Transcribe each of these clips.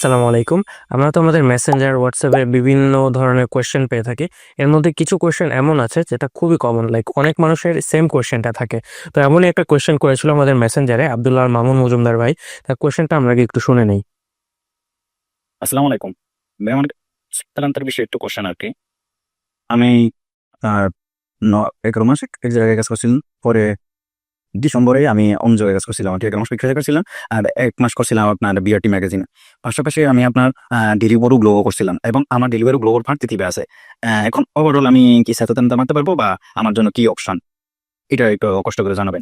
আসসালামু আলাইকুম। আমরা তো আমাদের মেসেঞ্জার, হোয়াটসঅ্যাপে বিভিন্ন ধরনের কোয়েশ্চেন পেয়ে থাকি। এর মধ্যে কিছু কোয়েশ্চেন এমন আছে যেটা খুবই কমন, লাইক অনেক মানুষের সেম কোয়েশ্চেনটা থাকে। তো এমনই একটা কোয়েশ্চেন করেছিল আমাদের মেসেঞ্জারে আব্দুল্লাহ মামুন মজুমদার ভাই। তার কোয়েশ্চেনটা আমরা আগে একটু শুনে নেই। আসসালামু আলাইকুম ভাই, আমার স্থানান্তর বিষয়ে একটু কোশ্চেন আর কি। আমি আর 11 মাস এক জায়গায় কাজ করছিলাম। পরে ডিসেম্বরে আমি অন্য জায়গায় কাজ করছিলাম আর কি। 11 মাস বিক্রি করছিলাম আর 1 মাস করছিলাম আপনার বিআরটি ম্যাগাজিনে। পাশাপাশি আমি আপনার ডেলিভারি গ্লো করছিলাম এবং আমার ডেলিভারি গ্লোর ভার্তি টিভি আছে। এখন ওভারঅল আমি কি সচেতনতা মারতে পারবো বা আমার জন্য কি অপশন, এটা একটু কষ্ট করে জানাবেন।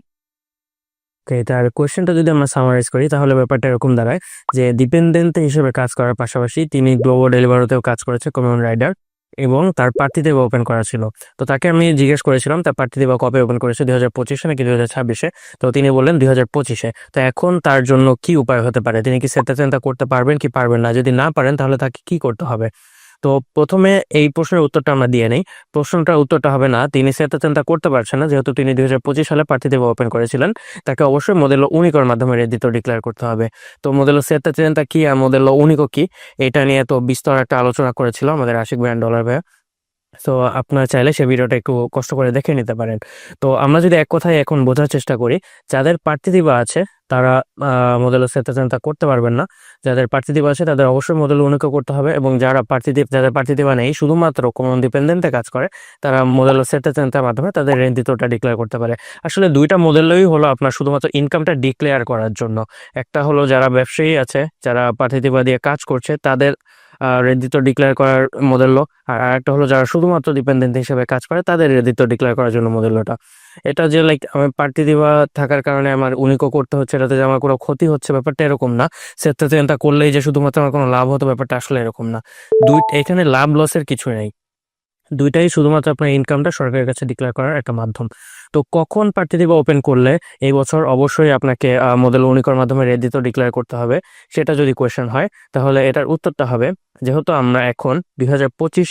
ওকে, তার কোয়েশ্চেনটা যদি আমরা সামারাইজ করি তাহলে ব্যাপারটা এরকম দাঁড়ায় যে ডিপেন্ডেন্ট হিসেবে কাজ করার পাশাপাশি তিনি গ্লোবাল ডেলিভারিতেও কাজ করেছে, কমিউন রাইডার, এবং তার প্রার্থীদেব ওপেন করা ছিল। তো তাকে আমি জিজ্ঞেস করেছিলাম তার প্রার্থীদেব কবে ওপেন করেছে, 2025 নাকি 2026-এ। তো তিনি বললেন 2025-এ। তো এখন তার জন্য কি উপায় হতে পারে, তিনি কি সেটা চিন্তা করতে পারবেন কি পারবেন না? যদি না পারেন তাহলে তাকে কি করতে হবে? তো প্রথমে এই প্রশ্নের উত্তরটা আমরা দিয়ে নেই। প্রশ্নটার উত্তরটা হবে না, তিনি সেটা চিন্তা করতে পারছেন না, যেহেতু তিনি 2025 সালে প্রার্থীদেব ওপেন করেছিলেন। তাকে অবশ্যই মোদেলো উনিকোর মাধ্যমে রেডিতো ডিক্লেয়ার করতে হবে। তো মোদেলো সেটা চিন্তা কি আর মোদেলো উনিকো কি, এটা নিয়ে তো বিস্তর একটা আলোচনা করেছিল আমাদের আশিক ভাইয়ান ডলার ভাইয়া। তো আপনারা চাইলে সে ভিডিওটা একটু কষ্ট করে দেখে নিতে পারেন। তো আমরা যদি এক কথায় এখন বোঝার চেষ্টা করি, যাদের প্রার্থী দিবা আছে তারা মোদেলো সেটা করতে পারবেন না। যাদের প্রার্থী দিবা আছে তাদের অবশ্যই মোদেলো উনিকো করতে হবে, এবং যাদের প্রার্থী দিবা নেই, শুধুমাত্র কমন ডিপেন্ডেন্টে কাজ করে, তারা মোদেলো সেটার মাধ্যমে তাদের রেন্দিতোটা ডিক্লেয়ার করতে পারে। আসলে দুইটা মোদেলই হলো আপনার শুধুমাত্র ইনকামটা ডিক্লেয়ার করার জন্য। একটা হলো যারা ব্যবসায়ী আছে, যারা প্রার্থী দিবা দিয়ে কাজ করছে, তাদের রেডিতো ডিক্লেয়ার করার মডেল। আর আরেকটা হলো যারা শুধুমাত্র ডিপেন্ডেন্ট হিসেবে কাজ করে, তাদের রেডিতো ডিক্লেয়ার করার জন্য মডেলটা। এটা যে লাইক আমি পার্টি দিবা থাকার কারণে আমার উনিকো করতে হচ্ছে, এটাতে যে আমার কোনো ক্ষতি হচ্ছে, ব্যাপারটা এরকম না। সেটা করলেই যে শুধুমাত্র আমার কোনো লাভ হতো, ব্যাপারটা আসলে এরকম না। এখানে লাভ লসের কিছু নেই। দুইটাই শুধুমাত্র আপনার ইনকামটা সরকারের কাছে ডিক্লেয়ার করার একটা মাধ্যম। তো কখন প্রার্থী দিবা ওপেন করলে এই বছর অবশ্যই আপনাকে মডেল উনিকোর মাধ্যমে রেডিতো ডিক্লেয়ার করতে হবে, সেটা যদি কোয়েশ্চেন হয়, তাহলে এটার উত্তরটা হবে, যেহেতু আমরা এখন 2025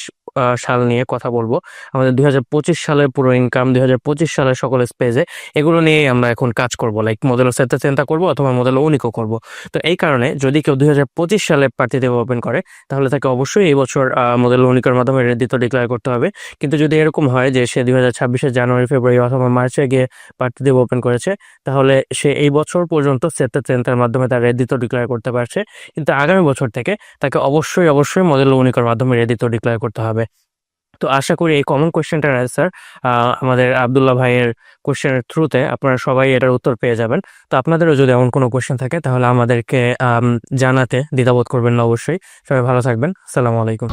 সাল নিয়ে কথা বলবো, আমাদের 2025 সালের পুরো ইনকাম, 2025 সালের সকল স্পেজে, এগুলো নিয়েই আমরা এখন কাজ করব, লাইক মডেল সেটা চিন্তা করবো অথবা মডেল উনিকো করব। তো এই কারণে যদি কেউ 2025 সালে প্রার্থী দেব ওপেন করে, তাহলে তাকে অবশ্যই এই বছর মডেল উনিকোর মাধ্যমে রেডিতো ডিক্লেয়ার করতে হবে। কিন্তু যদি এরকম হয় যে সে 2026-এর জানুয়ারি, ফেব্রুয়ারি অথবা মার্চে গিয়ে প্রার্থী দেব ওপেন করেছে, তাহলে সে এই বছর পর্যন্ত সেটা চেন্টার মাধ্যমে তার রেডিতো ডিক্লেয়ার করতে পারছে, কিন্তু আগামী বছর থেকে তাকে অবশ্যই মডেল উনিকোর মাধ্যমে রেডিতো ডিক্লেয়ার করতে হবে। তো আশা করি এই কমন কোয়েশ্চেনটার অ্যান্সার আমাদের আব্দুল্লাহ ভাইয়ের কোয়েশ্চেনের থ্রুতে আপনারা সবাই এটার উত্তর পেয়ে যাবেন। তো আপনাদেরও যদি এমন কোনো কোয়েশ্চেন থাকে তাহলে আমাদেরকে জানাতে দ্বিধাবোধ করবেন না অবশ্যই। সবাই ভালো থাকবেন। আসসালামু আলাইকুম।